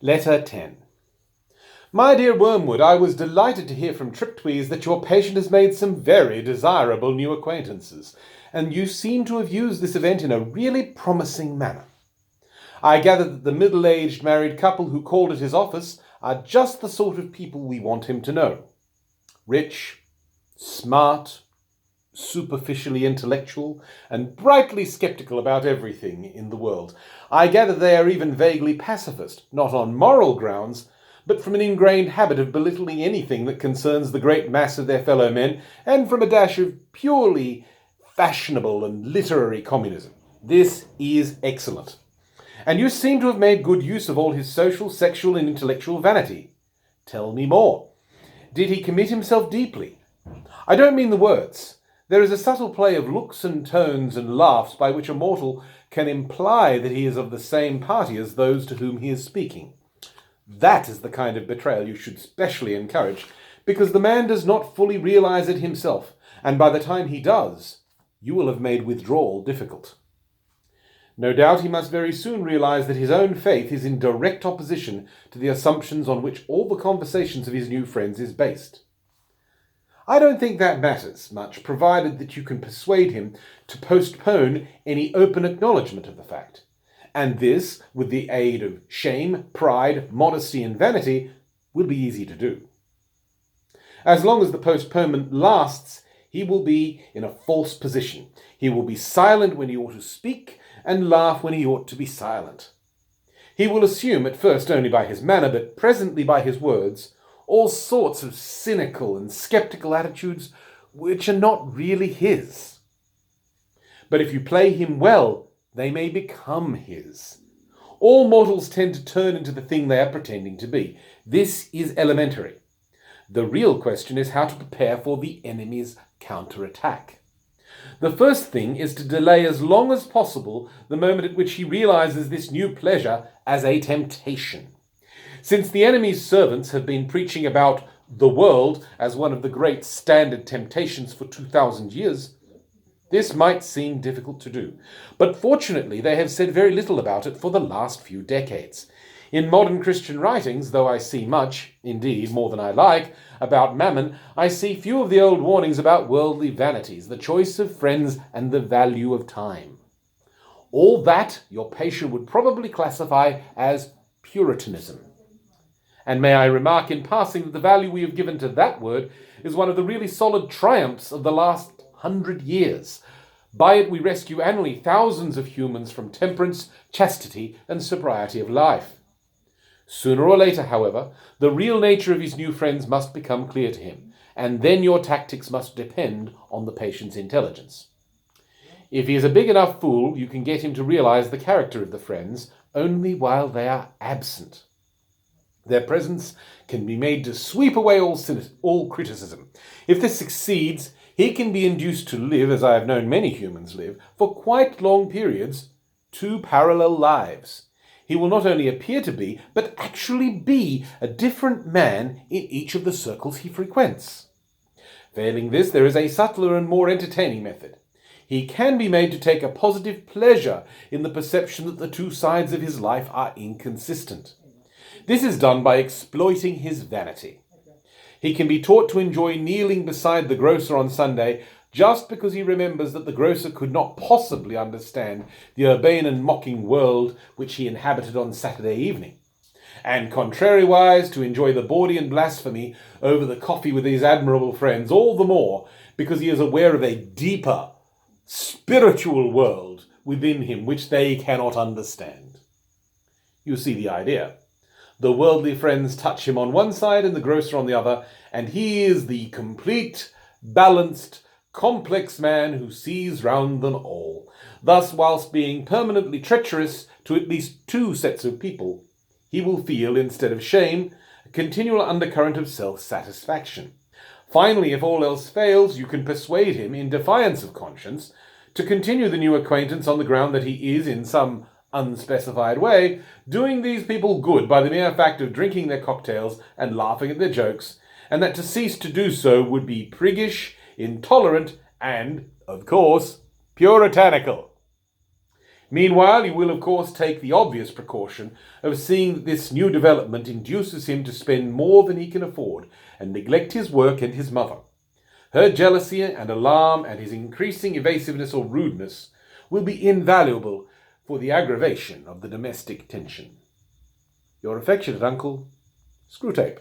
Letter 10. My dear Wormwood, I was delighted to hear from Triptweeze that your patient has made some very desirable new acquaintances, and you seem to have used this event in a really promising manner. I gather that the middle-aged married couple who called at his office are just the sort of people we want him to know. Rich, smart, superficially intellectual, and brightly sceptical about everything in the world. I gather they are even vaguely pacifist, not on moral grounds, but from an ingrained habit of belittling anything that concerns the great mass of their fellow men, and from a dash of purely fashionable and literary communism. This is excellent. And you seem to have made good use of all his social, sexual, and intellectual vanity. Tell me more. Did he commit himself deeply? I don't mean the words. There is a subtle play of looks and tones and laughs by which a mortal can imply that he is of the same party as those to whom he is speaking. That is the kind of betrayal you should specially encourage, because the man does not fully realize it himself, and by the time he does, you will have made withdrawal difficult. No doubt he must very soon realize that his own faith is in direct opposition to the assumptions on which all the conversations of his new friends is based. I don't think that matters much, provided that you can persuade him to postpone any open acknowledgement of the fact. And this, with the aid of shame, pride, modesty, and vanity, will be easy to do. As long as the postponement lasts, he will be in a false position. He will be silent when he ought to speak, and laugh when he ought to be silent. He will assume, at first only by his manner, but presently by his words, all sorts of cynical and sceptical attitudes which are not really his. But if you play him well, they may become his. All mortals tend to turn into the thing they are pretending to be. This is elementary. The real question is how to prepare for the enemy's counterattack. The first thing is to delay as long as possible the moment at which he realizes this new pleasure as a temptation. Since the enemy's servants have been preaching about the world as one of the great standard temptations for 2,000 years, this might seem difficult to do. But fortunately, they have said very little about it for the last few decades. In modern Christian writings, though I see much, indeed more than I like, about mammon, I see few of the old warnings about worldly vanities, the choice of friends, and the value of time. All that your patient would probably classify as Puritanism. And may I remark in passing that the value we have given to that word is one of the really solid triumphs of the last 100 years. By it we rescue annually thousands of humans from temperance, chastity, and sobriety of life. Sooner or later, however, the real nature of his new friends must become clear to him, and then your tactics must depend on the patient's intelligence. If he is a big enough fool, you can get him to realize the character of the friends only while they are absent. Their presence can be made to sweep away all criticism. If this succeeds, he can be induced to live, as I have known many humans live, for quite long periods, two parallel lives. He will not only appear to be, but actually be a different man in each of the circles he frequents. Failing this, there is a subtler and more entertaining method. He can be made to take a positive pleasure in the perception that the two sides of his life are inconsistent. This is done by exploiting his vanity. He can be taught to enjoy kneeling beside the grocer on Sunday just because he remembers that the grocer could not possibly understand the urbane and mocking world which he inhabited on Saturday evening, and contrariwise to enjoy the Bordian blasphemy over the coffee with his admirable friends all the more because he is aware of a deeper, spiritual world within him which they cannot understand. You see the idea. The worldly friends touch him on one side and the grocer on the other, and he is the complete, balanced, complex man who sees round them all. Thus, whilst being permanently treacherous to at least two sets of people, he will feel, instead of shame, a continual undercurrent of self-satisfaction. Finally, if all else fails, you can persuade him, in defiance of conscience, to continue the new acquaintance on the ground that he is, in some unspecified way, doing these people good by the mere fact of drinking their cocktails and laughing at their jokes, and that to cease to do so would be priggish, intolerant, and, of course, puritanical. Meanwhile, you will of course take the obvious precaution of seeing that this new development induces him to spend more than he can afford and neglect his work and his mother. Her jealousy and alarm and his increasing evasiveness or rudeness will be invaluable for the aggravation of the domestic tension. Your affectionate uncle, Screwtape.